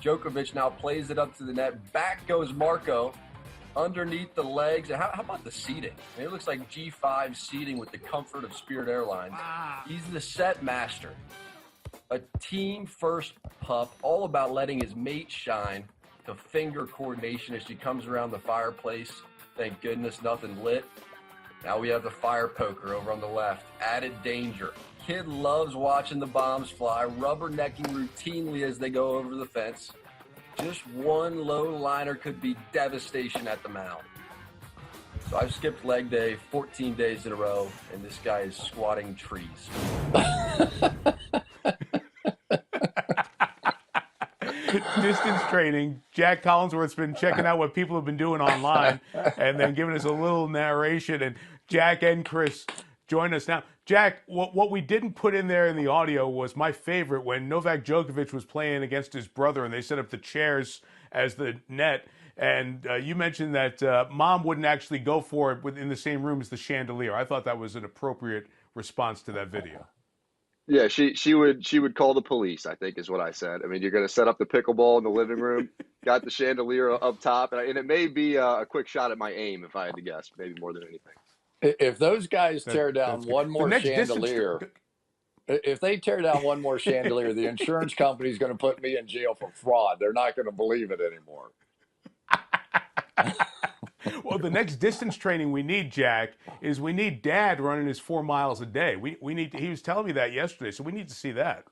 Djokovic now plays it up to the net. Back goes Marco underneath the legs. And how about the seating? I mean, it looks like G5 seating with the comfort of Spirit Airlines. Wow. He's the set master. A team-first pup, all about letting his mate shine. The finger coordination as she comes around the fireplace. Thank goodness nothing lit. Now we have the fire poker over on the left. Added danger. Kid loves watching the bombs fly, rubbernecking routinely as they go over the fence. Just one low liner could be devastation at the mound. So I've skipped leg day 14 days in a row, and this guy is squatting trees. Distance training. Jac Collinsworth's been checking out what people have been doing online and then giving us a little narration. And Jac and Cris join us now. Jac, what we didn't put in there in the audio was my favorite when Novak Djokovic was playing against his brother and they set up the chairs as the net. And you mentioned that mom wouldn't actually go for it within the same room as the chandelier. I thought that was an appropriate response to that video. Yeah, she would call the police, I think is what I said. I mean, you're going to set up the pickleball in the living room, got the chandelier up top, and it may be a quick shot at my aim if I had to guess, maybe more than anything. If those guys tear down one more chandelier, if they tear down one more chandelier, the insurance company is going to put me in jail for fraud. They're not going to believe it anymore. Well, the next distance training we need, Jac, is we need Dad running his 4 miles a day. We need to, he was telling me that yesterday, so we need to see that.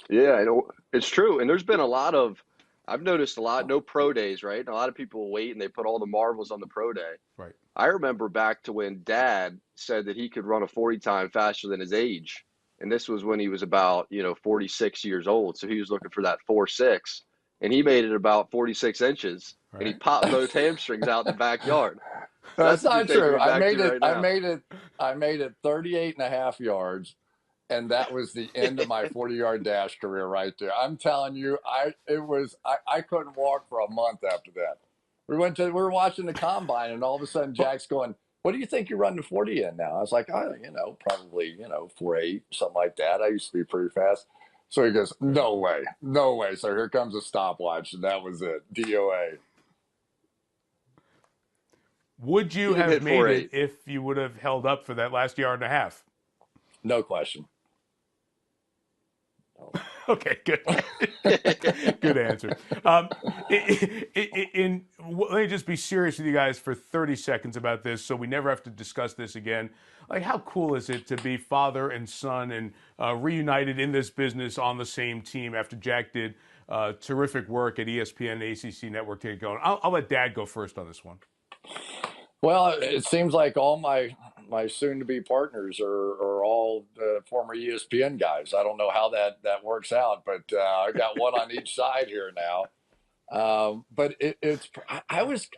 Yeah, it's true. And there's been I've noticed a lot, no pro days, right? And a lot of people wait and they put all the marvels on the pro day. Right. I remember back to when Dad said that he could run a 40 time faster than his age. And this was when he was about, 46 years old. So he was looking for that 4.6, and he made it about 46 inches. Right. And he popped both hamstrings out in the backyard. That's not true. I made it 38 and a half yards. And that was the end of my 40-yard dash career right there. I'm telling you, I couldn't walk for a month after that. We were watching the combine, and all of a sudden Jac's going, "What do you think you're running the 40 in now?" I was like, probably 4.8, something like that. I used to be pretty fast. So he goes, "No way, no way." So here comes a stopwatch, and that was it. DOA. Would you have made it if you would have held up for that last yard and a half? No question. Okay, good. Good answer. Let me just be serious with you guys for 30 seconds about this so we never have to discuss this again. Like, how cool is it to be father and son and reunited in this business on the same team after Jac did terrific work at ESPN and ACC Network to get going? I'll let Dad go first on this one. Well, it seems like all my soon-to-be partners are all former ESPN guys. I don't know how that works out, but I got one on each side here now. But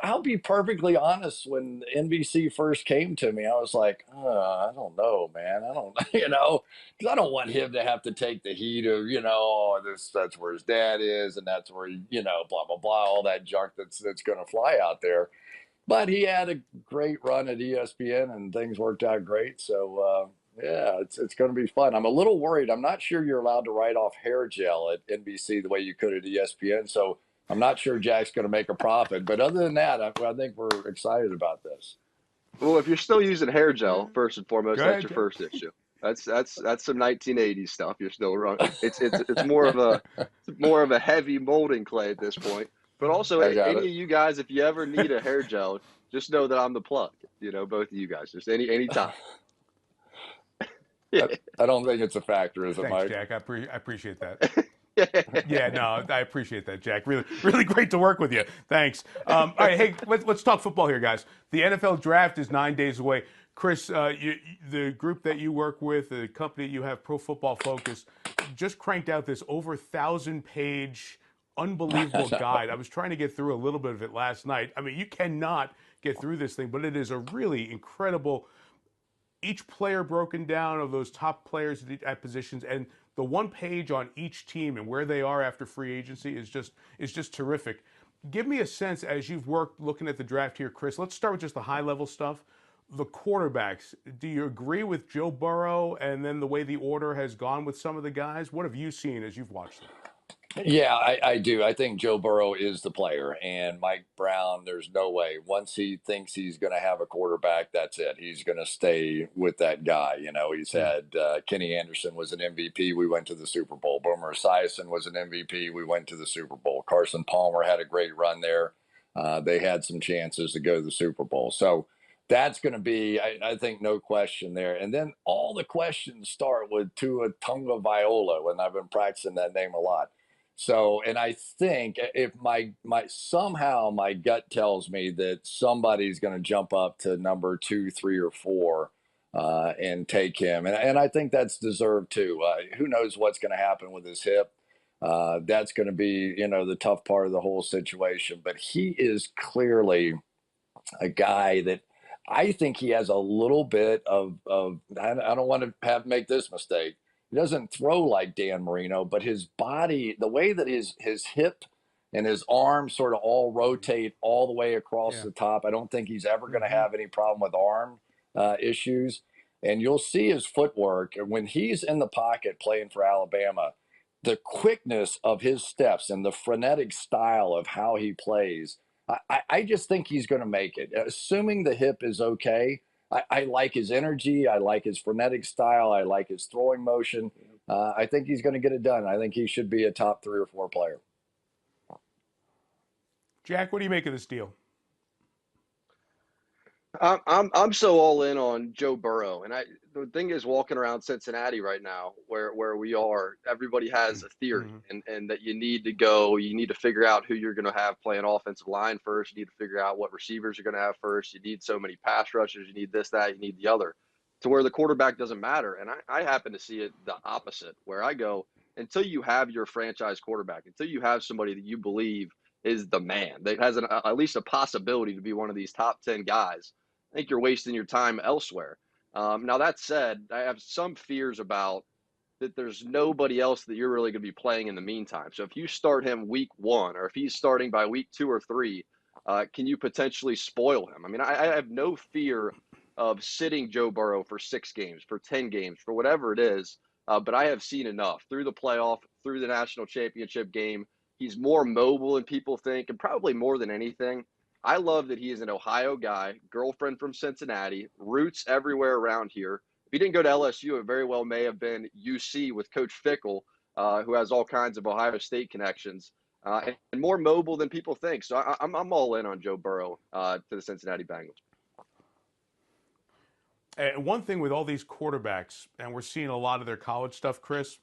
I'll be perfectly honest. When NBC first came to me, I was like, I don't know, man. I don't, because I don't want him to have to take the heat of, that's where his dad is, and that's where he, blah blah blah, all that junk that's going to fly out there. But he had a great run at ESPN, and things worked out great. So, it's going to be fun. I'm a little worried. I'm not sure you're allowed to write off hair gel at NBC the way you could at ESPN. So I'm not sure Jac's going to make a profit. But other than that, I think we're excited about this. Well, if you're still using hair gel, first and foremost, that's your first issue. That's some 1980s stuff. You're still running. It's more of a heavy molding clay at this point. But also, any of you guys, if you ever need a hair gel, just know that I'm the plug. Both of you guys, just any time. I don't think it's a factor, is it, Mike? Thanks, Jac. I appreciate that. Yeah, no, I appreciate that, Jac. Really, really great to work with you. Thanks. All right, hey, let's talk football here, guys. The NFL draft is 9 days away. Cris, the group that you work with, the company you have, Pro Football Focus, just cranked out this over 1,000-page unbelievable guide. I was trying to get through a little bit of it last night. I mean, you cannot get through this thing, but it is a really incredible, each player broken down of those top players at positions, and the one page on each team and where they are after free agency is just terrific. Give me a sense, as you've worked looking at the draft here, Cris. Let's start with just the high level stuff. The quarterbacks, do you agree with Joe Burrow and then the way the order has gone with some of the guys? What have you seen as you've watched them? Yeah, I do. I think Joe Burrow is the player, and Mike Brown, there's no way. Once he thinks he's going to have a quarterback, that's it. He's going to stay with that guy. You know, he's had Kenny Anderson was an MVP. We went to the Super Bowl. Boomer Esiason was an MVP. We went to the Super Bowl. Carson Palmer had a great run there. They had some chances to go to the Super Bowl. So that's going to be, I think, no question there. And then all the questions start with Tua Tagovailoa, and I've been practicing that name a lot. So, and I think if my somehow my gut tells me that somebody's going to jump up to number 2, 3, or 4 and take him, and I think that's deserved too. Who knows what's going to happen with his hip? That's going to be, you know, the tough part of the whole situation. But he is clearly a guy that I think he has a little bit of I don't want to make this mistake. He doesn't throw like Dan Marino, but his body, the way that his hip and his arms sort of all rotate all the way across the top, I don't think he's ever going to have any problem with arm issues. And you'll see his footwork when he's in the pocket playing for Alabama. The quickness of his steps and the frenetic style of how he plays, I just think he's going to make it. Assuming the hip is okay, I like his energy. I like his frenetic style. I like his throwing motion. I think he's going to get it done. I think he should be a top 3 or 4 player. Jack, what do you make of this deal? I'm so all in on Joe Burrow, and the thing is, walking around Cincinnati right now, where we are, everybody has a theory, and that you need to figure out who you're going to have playing offensive line first. You need to figure out what receivers you're going to have first. You need so many pass rushers. You need this, that. You need the other, to where the quarterback doesn't matter. And I happen to see it the opposite, where I go, until you have your franchise quarterback, until you have somebody that you believe is the man, that has at least a possibility to be one of these top 10 guys, I think you're wasting your time elsewhere. Now, that said, I have some fears about that there's nobody else that you're really going to be playing in the meantime. So if you start him week 1, or if he's starting by week 2 or 3, can you potentially spoil him? I mean, I have no fear of sitting Joe Burrow for 6 games, for 10 games, for whatever it is. But I have seen enough through the playoff, through the national championship game. He's more mobile than people think, and probably more than anything, I love that he is an Ohio guy, girlfriend from Cincinnati, roots everywhere around here. If he didn't go to LSU, it very well may have been UC with Coach Fickle, who has all kinds of Ohio State connections, and more mobile than people think. So I'm all in on Joe Burrow to the Cincinnati Bengals. And one thing with all these quarterbacks, and we're seeing a lot of their college stuff, Chris,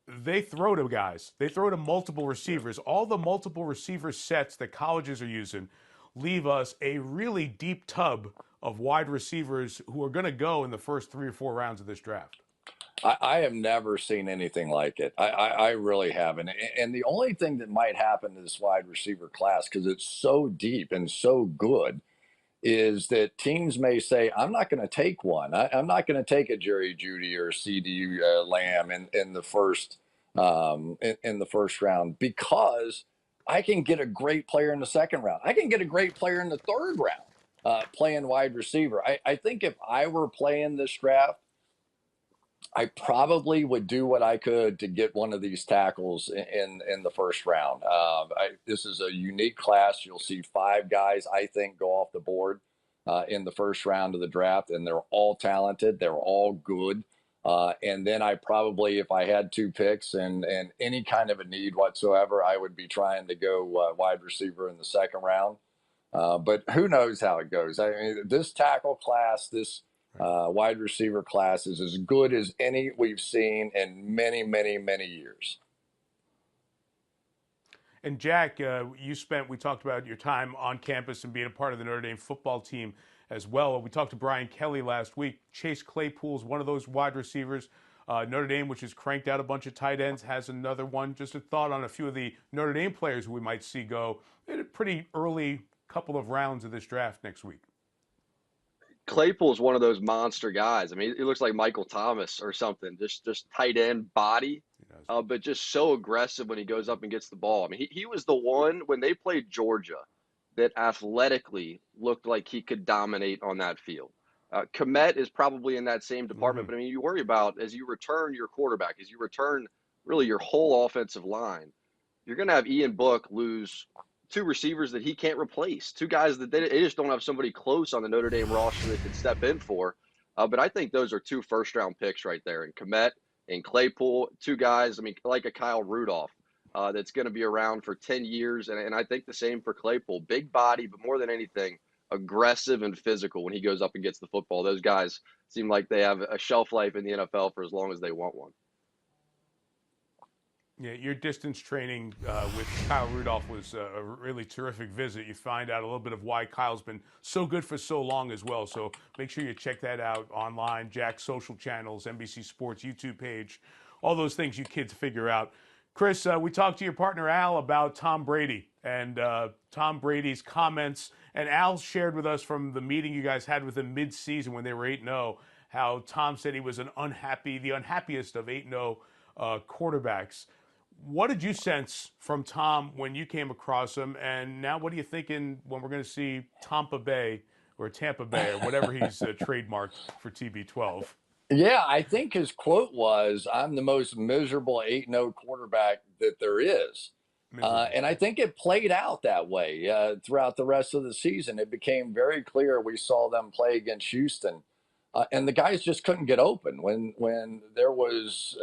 they throw to guys. They throw to multiple receivers. All the multiple receiver sets that colleges are using leave us a really deep tub of wide receivers who are going to go in the first 3 or 4 rounds of this draft. I have never seen anything like it. I really haven't. And the only thing that might happen to this wide receiver class, because it's so deep and so good, is that teams may say, I'm not going to take one. I'm not going to take a Jerry Jeudy or CD Lamb in the first round, because I can get a great player in the 2nd round. I can get a great player in the 3rd round playing wide receiver. I think if I were playing this draft, I probably would do what I could to get one of these tackles in the 1st round. This is a unique class. You'll see 5 guys, I think, go off the board in the 1st round of the draft, and they're all talented. They're all good. And then I probably, if I had 2 picks and any kind of a need whatsoever, I would be trying to go wide receiver in the 2nd round. But who knows how it goes? I mean, this tackle class, this wide receiver class is as good as any we've seen in many, many, many years. And Jack, we talked about your time on campus and being a part of the Notre Dame football team as well. We talked to Brian Kelly last week. Chase Claypool's one of those wide receivers. Notre Dame, which has cranked out a bunch of tight ends, has another one. Just a thought on a few of the Notre Dame players who we might see go in a pretty early couple of rounds of this draft next week. Claypool is one of those monster guys. I mean, he looks like Michael Thomas or something, just tight end body, but just so aggressive when he goes up and gets the ball. I mean, he was the one when they played Georgia that athletically looked like he could dominate on that field. Kmet is probably in that same department, but I mean, you worry about, as you return your quarterback, as you return really your whole offensive line, you're going to have Ian Book lose 2 receivers that he can't replace, 2 guys that they just don't have somebody close on the Notre Dame roster that could step in for. But I think those are 2 first-round picks right there, and Kmet and Claypool, 2 guys, I mean, like a Kyle Rudolph, that's going to be around for 10 years. And I think the same for Claypool. Big body, but more than anything, aggressive and physical when he goes up and gets the football. Those guys seem like they have a shelf life in the NFL for as long as they want one. Yeah, your distance training with Kyle Rudolph was a really terrific visit. You find out a little bit of why Kyle's been so good for so long as well. So make sure you check that out online, Jac's social channels, NBC Sports YouTube page, all those things you kids figure out. Cris, we talked to your partner Al about Tom Brady and Tom Brady's comments. And Al shared with us from the meeting you guys had with him mid-season when they were 8-0, how Tom said he was the unhappiest of 8-0 quarterbacks. What did you sense from Tom when you came across him? And now what are you thinking when we're going to see Tampa Bay or whatever he's trademarked for TB12? Yeah, I think his quote was, "I'm the most miserable 8-0 quarterback that there is." And I think it played out that way throughout the rest of the season. It became very clear. We saw them play against Houston. And the guys just couldn't get open when there was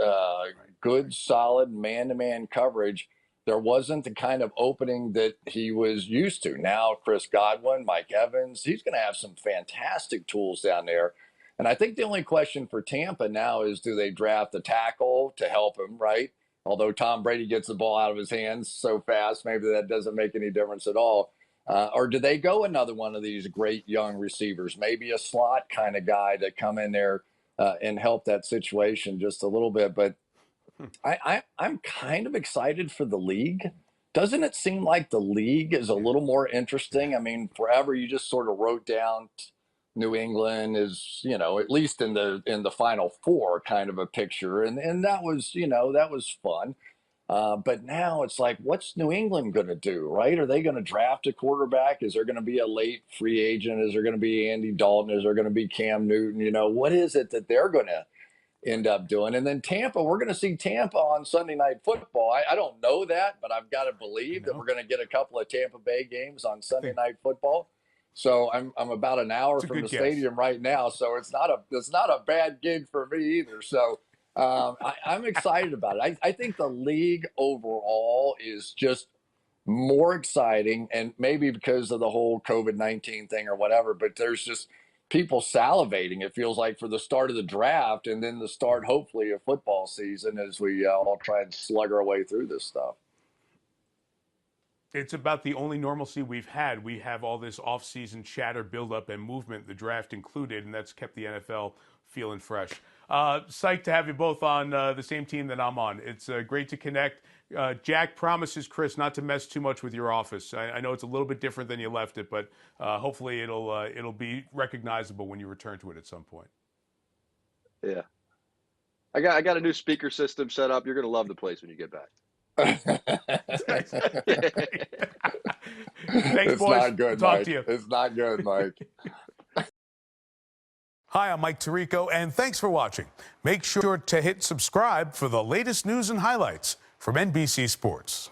good, solid man-to-man coverage. There wasn't the kind of opening that he was used to. Now, Chris Godwin, Mike Evans, he's going to have some fantastic tools down there. And I think the only question for Tampa now is, do they draft a tackle to help him, right? Although Tom Brady gets the ball out of his hands so fast, maybe that doesn't make any difference at all. Or do they go another one of these great young receivers, maybe a slot kind of guy to come in there and help that situation just a little bit? But I'm kind of excited for the league. Doesn't it seem like the league is a little more interesting? I mean, forever you just sort of wrote down New England is, at least in the Final Four kind of a picture, and that was, that was fun. But now it's like, what's New England going to do, right? Are they going to draft a quarterback? Is there going to be a late free agent? Is there going to be Andy Dalton? Is there going to be Cam Newton? What is it that they're going to end up doing? And then Tampa, we're going to see Tampa on Sunday Night Football. I don't know that, but I've got to believe that we're going to get a couple of Tampa Bay games on Sunday Night Football. So I'm about an hour from the stadium right now, so it's not a bad gig for me either. So I'm excited about it. I think the league overall is just more exciting, and maybe because of the whole COVID-19 thing or whatever, but there's just people salivating, it feels like, for the start of the draft and then the start, hopefully, of football season as we all try and slug our way through this stuff. It's about the only normalcy we've had. We have all this off-season chatter, build-up, and movement, the draft included, and that's kept the NFL feeling fresh. Psyched to have you both on the same team that I'm on. It's great to connect. Jac promises, Cris, not to mess too much with your office. I know it's a little bit different than you left it, but hopefully it'll be recognizable when you return to it at some point. Yeah. I got a new speaker system set up. You're going to love the place when you get back. Thanks, it's boys. Not good, Talk Mike. to you. It's not good, Mike. Hi, I'm Mike Tirico, and thanks for watching. Make sure to hit subscribe for the latest news and highlights from NBC Sports.